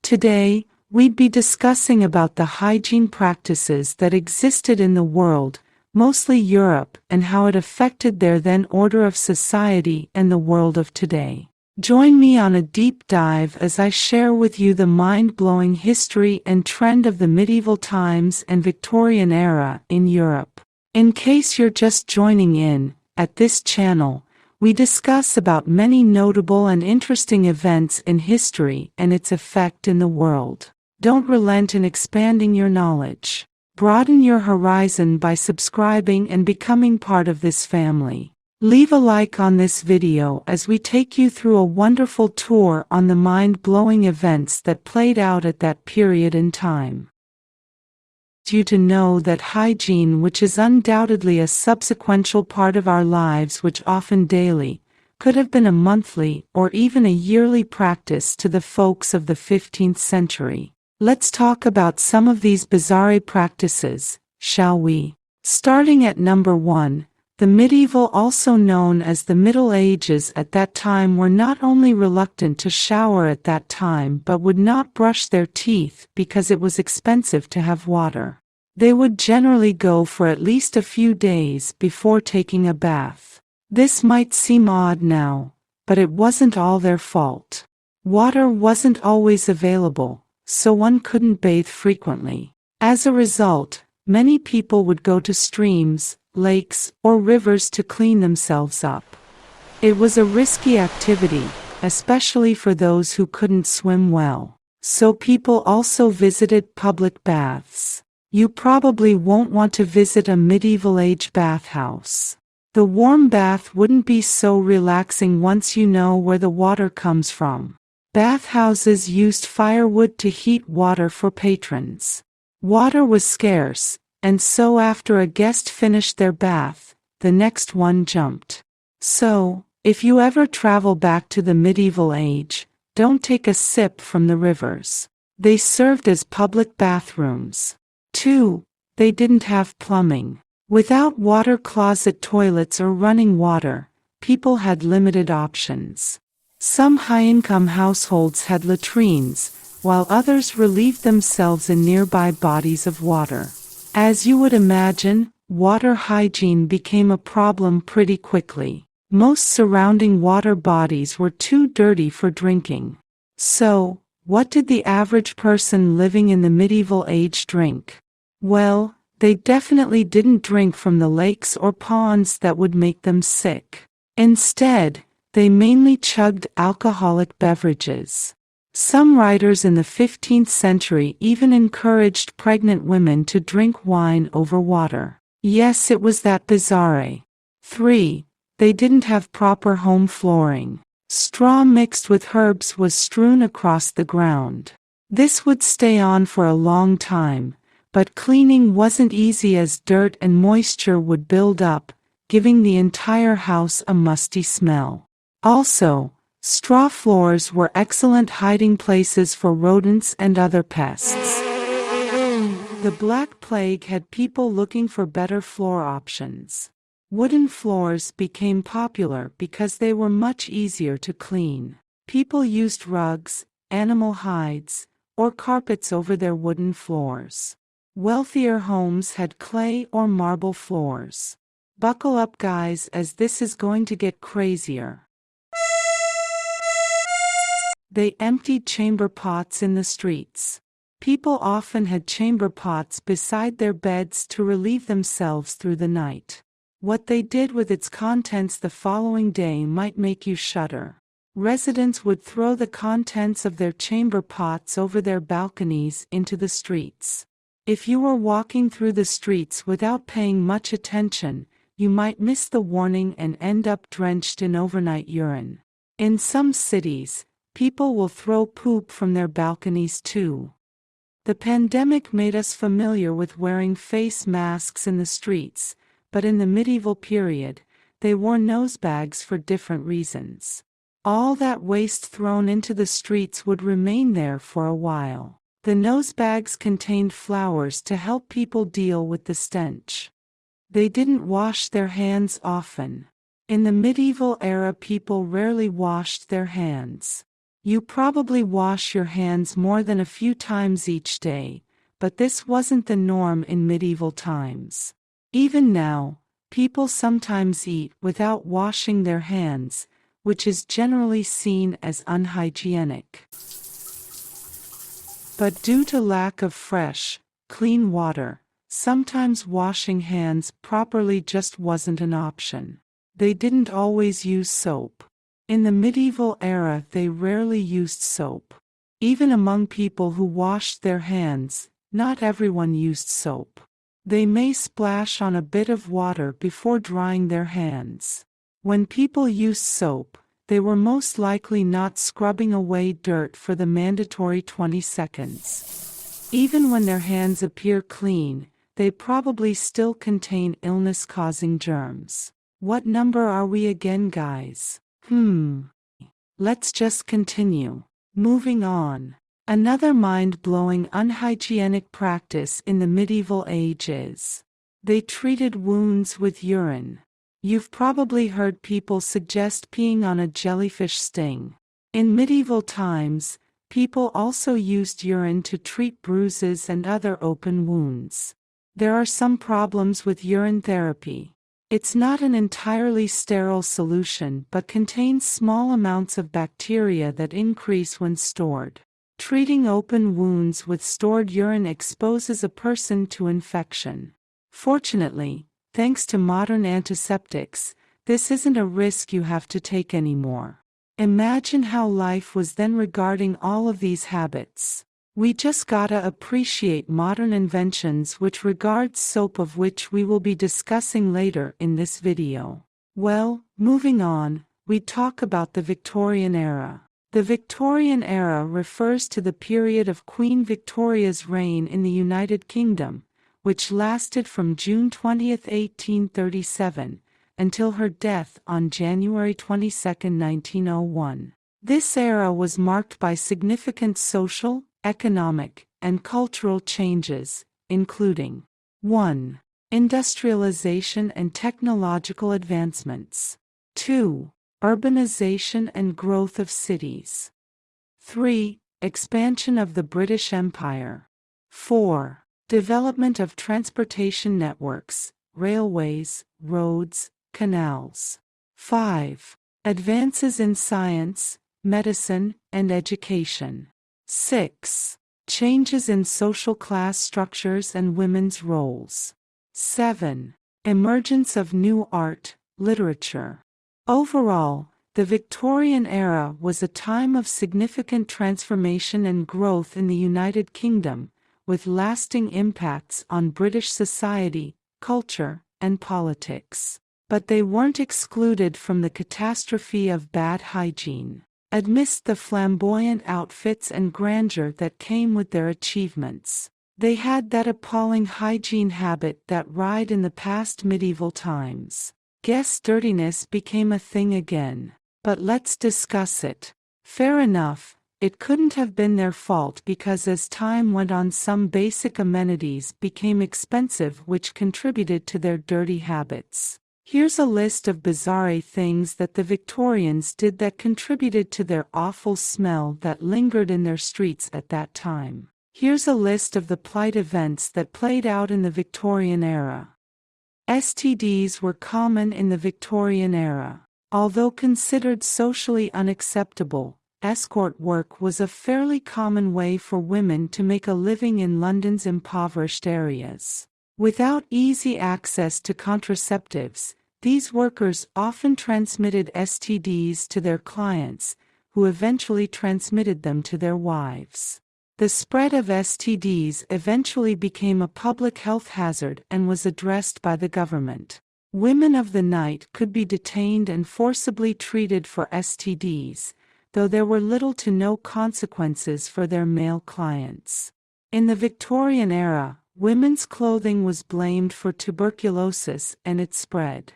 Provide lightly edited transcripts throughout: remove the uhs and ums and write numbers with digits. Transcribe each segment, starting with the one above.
Today, we'd be discussing about the hygiene practices that existed in the world, mostly Europe, and how it affected their then order of society and the world of today. Join me on a deep dive as I share with you the mind-blowing history and trend of the medieval times and Victorian era in Europe. In case you're just joining in, at this channel, we discuss about many notable and interesting events in history and its effect in the world. Don't relent in expanding your knowledge. Broaden your horizon by subscribing and becoming part of this family. Leave a like on this video as we take you through a wonderful tour on the mind-blowing events that played out at that period in time. You to know that hygiene, which is undoubtedly a subsequential part of our lives, which often daily, could have been a monthly or even a yearly practice to the folks of the 15th century. Let's talk about some of these bizarre practices, shall we? Starting at number 1, the medieval, also known as the Middle Ages, at that time were not only reluctant to shower at that time but would not brush their teeth because it was expensive to have water. They would generally go for at least a few days before taking a bath. This might seem odd now, but it wasn't all their fault. Water wasn't always available, so one couldn't bathe frequently. As a result, many people would go to streams, lakes, or rivers to clean themselves up. It was a risky activity, especially for those who couldn't swim well. So people also visited public baths. You probably won't want to visit a medieval age bathhouse. The warm bath wouldn't be so relaxing once you know where the water comes from. Bathhouses used firewood to heat water for patrons. Water was scarce, and so after a guest finished their bath, the next one jumped. So, if you ever travel back to the medieval age, don't take a sip from the rivers. They served as public bathrooms. 2. They didn't have plumbing. Without water closet toilets or running water, people had limited options. Some high-income households had latrines, while others relieved themselves in nearby bodies of water. As you would imagine, water hygiene became a problem pretty quickly. Most surrounding water bodies were too dirty for drinking. So, what did the average person living in the medieval age drink? Well, they definitely didn't drink from the lakes or ponds that would make them sick. Instead, they mainly chugged alcoholic beverages. Some writers in the 15th century even encouraged pregnant women to drink wine over water. Yes, it was that bizarre. 3. They didn't have proper home flooring. Straw mixed with herbs was strewn across the ground. This would stay on for a long time, but cleaning wasn't easy as dirt and moisture would build up, giving the entire house a musty smell. Also, straw floors were excellent hiding places for rodents and other pests. The Black Plague had people looking for better floor options. Wooden floors became popular because they were much easier to clean. People used rugs, animal hides, or carpets over their wooden floors. Wealthier homes had clay or marble floors. Buckle up, guys, as this is going to get crazier. They emptied chamber pots in the streets. People often had chamber pots beside their beds to relieve themselves through the night. What they did with its contents the following day might make you shudder. Residents would throw the contents of their chamber pots over their balconies into the streets. If you were walking through the streets without paying much attention, you might miss the warning and end up drenched in overnight urine. In some cities, people will throw poop from their balconies too. The pandemic made us familiar with wearing face masks in the streets, but in the medieval period, they wore nosebags for different reasons. All that waste thrown into the streets would remain there for a while. The nosebags contained flowers to help people deal with the stench. They didn't wash their hands often. In the medieval era, people rarely washed their hands. You probably wash your hands more than a few times each day, but this wasn't the norm in medieval times. Even now, people sometimes eat without washing their hands, which is generally seen as unhygienic. But due to lack of fresh, clean water, sometimes washing hands properly just wasn't an option. They didn't always use soap. In the medieval era, they rarely used soap. Even among people who washed their hands, not everyone used soap. They may splash on a bit of water before drying their hands. When people used soap, they were most likely not scrubbing away dirt for the mandatory 20 seconds. Even when their hands appear clean, they probably still contain illness-causing germs. What number are we again, guys? Let's just continue. Moving on. Another mind-blowing unhygienic practice in the medieval age is they treated wounds with urine. You've probably heard people suggest peeing on a jellyfish sting. In medieval times, people also used urine to treat bruises and other open wounds. There are some problems with urine therapy. It's not an entirely sterile solution but contains small amounts of bacteria that increase when stored. Treating open wounds with stored urine exposes a person to infection. Fortunately, thanks to modern antiseptics, this isn't a risk you have to take anymore. Imagine how life was then regarding all of these habits. We just gotta appreciate modern inventions which regards soap, of which we will be discussing later in this video. Well, moving on, we talk about the Victorian era. The Victorian era refers to the period of Queen Victoria's reign in the United Kingdom, which lasted from June 20, 1837, until her death on January 22, 1901. This era was marked by significant social, economic, and cultural changes, including 1. Industrialization and technological advancements. 2. Urbanization and growth of cities. 3. Expansion of the British Empire. 4. Development of transportation networks, railways, roads, canals. 5. Advances in science, medicine, and education. 6. Changes in social class structures and women's roles. 7. Emergence of new art, literature. Overall, the Victorian era was a time of significant transformation and growth in the United Kingdom, with lasting impacts on British society, culture, and politics. But they weren't excluded from the catastrophe of bad hygiene. Amidst the flamboyant outfits and grandeur that came with their achievements, they had that appalling hygiene habit that ried in the past medieval times. Guess dirtiness became a thing again. But let's discuss it. Fair enough, it couldn't have been their fault because as time went on some basic amenities became expensive, which contributed to their dirty habits. Here's a list of bizarre things that the Victorians did that contributed to their awful smell that lingered in their streets at that time. Here's a list of the polite events that played out in the Victorian era. STDs were common in the Victorian era. Although considered socially unacceptable, escort work was a fairly common way for women to make a living in London's impoverished areas. Without easy access to contraceptives, these workers often transmitted STDs to their clients, who eventually transmitted them to their wives. The spread of STDs eventually became a public health hazard and was addressed by the government. Women of the night could be detained and forcibly treated for STDs, though there were little to no consequences for their male clients. In the Victorian era, women's clothing was blamed for tuberculosis and its spread.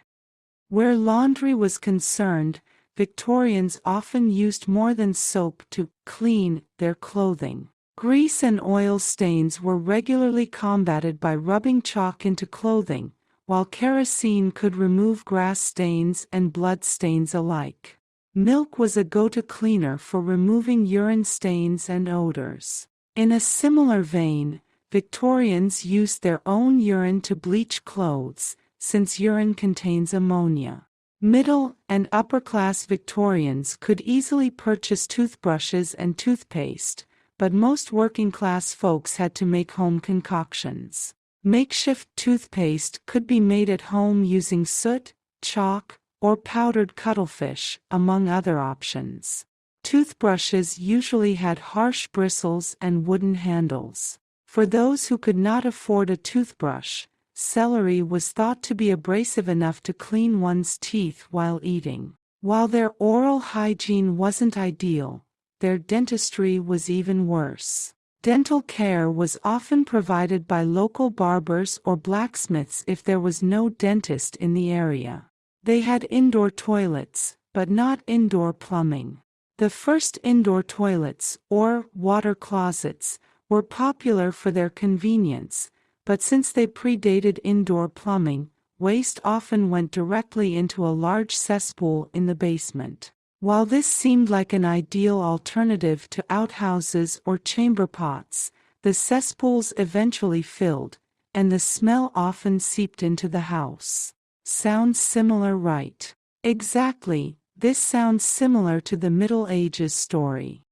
Where laundry was concerned, Victorians often used more than soap to clean their clothing. Grease and oil stains were regularly combated by rubbing chalk into clothing, while kerosene could remove grass stains and blood stains alike. Milk was a go-to cleaner for removing urine stains and odors. In a similar vein, Victorians used their own urine to bleach clothes, since urine contains ammonia. Middle and upper-class Victorians could easily purchase toothbrushes and toothpaste, but most working-class folks had to make home concoctions. Makeshift toothpaste could be made at home using soot, chalk, or powdered cuttlefish, among other options. Toothbrushes usually had harsh bristles and wooden handles. For those who could not afford a toothbrush, celery was thought to be abrasive enough to clean one's teeth while eating. While their oral hygiene wasn't ideal, their dentistry was even worse. Dental care was often provided by local barbers or blacksmiths if there was no dentist in the area. They had indoor toilets, but not indoor plumbing. The first indoor toilets, or water closets, were popular for their convenience, but since they predated indoor plumbing, waste often went directly into a large cesspool in the basement. While this seemed like an ideal alternative to outhouses or chamber pots, the cesspools eventually filled, and the smell often seeped into the house. Sounds similar, right? Exactly, this sounds similar to the Middle Ages story.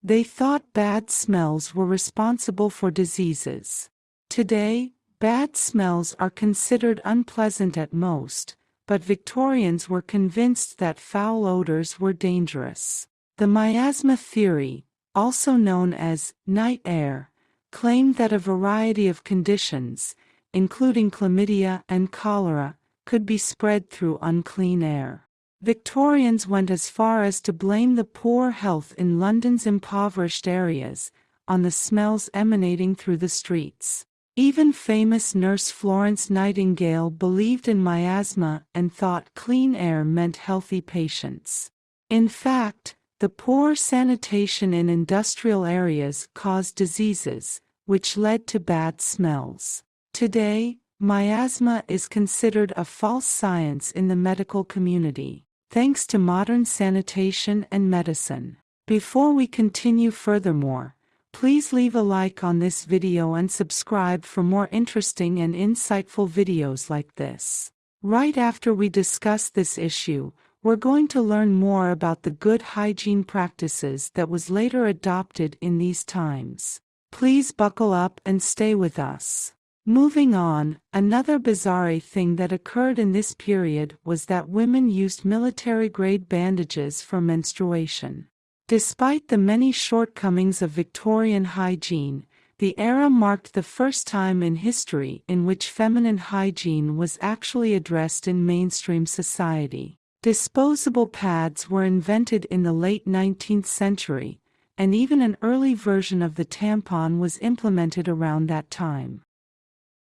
They thought bad smells were responsible for diseases. Today, bad smells are considered unpleasant at most, but Victorians were convinced that foul odors were dangerous. The miasma theory, also known as night air, claimed that a variety of conditions, including chlamydia and cholera, could be spread through unclean air. Victorians went as far as to blame the poor health in London's impoverished areas on the smells emanating through the streets. Even famous nurse Florence Nightingale believed in miasma and thought clean air meant healthy patients. In fact, the poor sanitation in industrial areas caused diseases, which led to bad smells. Today, miasma is considered a false science in the medical community, thanks to modern sanitation and medicine. Before we continue furthermore, please leave a like on this video and subscribe for more interesting and insightful videos like this. Right after we discuss this issue, we're going to learn more about the good hygiene practices that was later adopted in these times. Please buckle up and stay with us. Moving on, another bizarre thing that occurred in this period was that women used military-grade bandages for menstruation. Despite the many shortcomings of Victorian hygiene, the era marked the first time in history in which feminine hygiene was actually addressed in mainstream society. Disposable pads were invented in the late 19th century, and even an early version of the tampon was implemented around that time.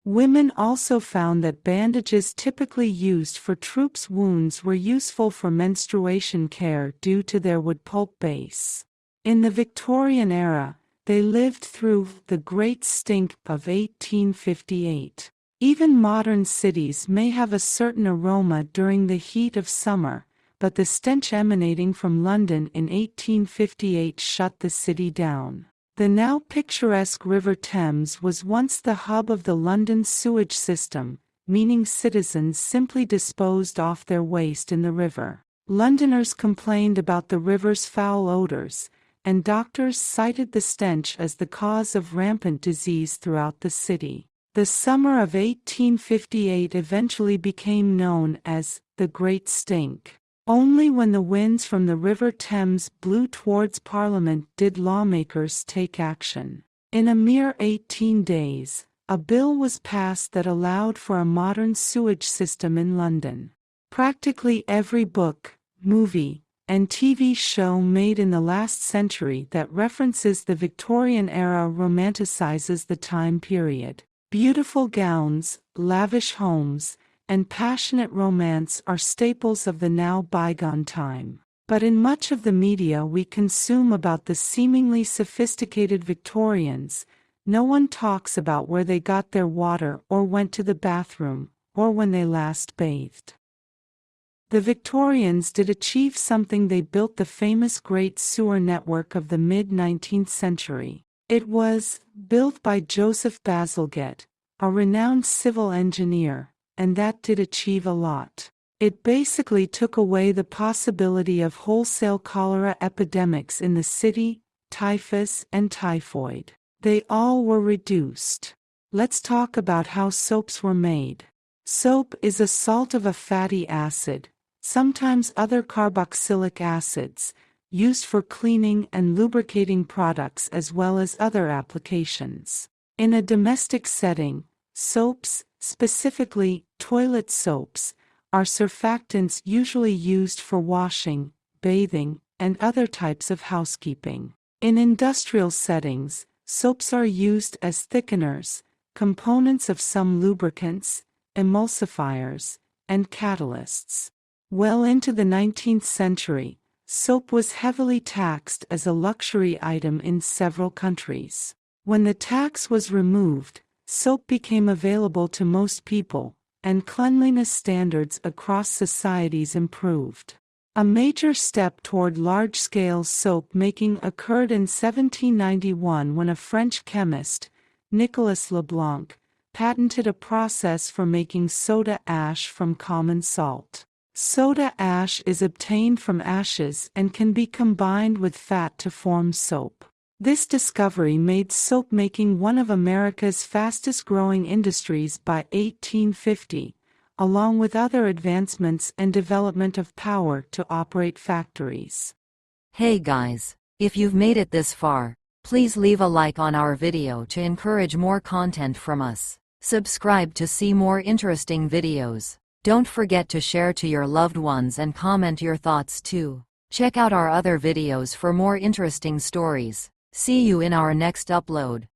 Women also found that bandages typically used for troops' wounds were useful for menstruation care due to their wood pulp base. In the Victorian era, they lived through the Great Stink of 1858. Even modern cities may have a certain aroma during the heat of summer, but the stench emanating from London in 1858 shut the city down. The now picturesque River Thames was once the hub of the London sewage system, meaning citizens simply disposed off their waste in the river. Londoners complained about the river's foul odors, and doctors cited the stench as the cause of rampant disease throughout the city. The summer of 1858 eventually became known as the Great Stink. Only when the winds from the River Thames blew towards Parliament did lawmakers take action. In a mere 18 days, a bill was passed that allowed for a modern sewage system in London. Practically every book, movie, and TV show made in the last century that references the Victorian era romanticizes the time period. Beautiful gowns, lavish homes, and passionate romance are staples of the now bygone time. But in much of the media we consume about the seemingly sophisticated Victorians, no one talks about where they got their water or went to the bathroom, or when they last bathed. The Victorians did achieve something. They built the famous Great Sewer Network of the mid-19th century. It was built by Joseph Bazalgette, a renowned civil engineer, and that did achieve a lot. It basically took away the possibility of wholesale cholera epidemics in the city, typhus and typhoid. They all were reduced. Let's talk about how soaps were made. Soap is a salt of a fatty acid, sometimes other carboxylic acids, used for cleaning and lubricating products as well as other applications. In a domestic setting, soaps, specifically toilet soaps, are surfactants usually used for washing, bathing, and other types of housekeeping. In industrial settings, soaps are used as thickeners, components of some lubricants, emulsifiers, and catalysts. Well into the 19th century, soap was heavily taxed as a luxury item in several countries. When the tax was removed, soap became available to most people, and cleanliness standards across societies improved. A major step toward large-scale soap making occurred in 1791 when a French chemist, Nicolas Leblanc, patented a process for making soda ash from common salt. Soda ash is obtained from ashes and can be combined with fat to form soap. This discovery made soap making one of America's fastest-growing industries by 1850, along with other advancements and development of power to operate factories. Hey guys, if you've made it this far, please leave a like on our video to encourage more content from us. Subscribe to see more interesting videos. Don't forget to share to your loved ones and comment your thoughts too. Check out our other videos for more interesting stories. See you in our next upload.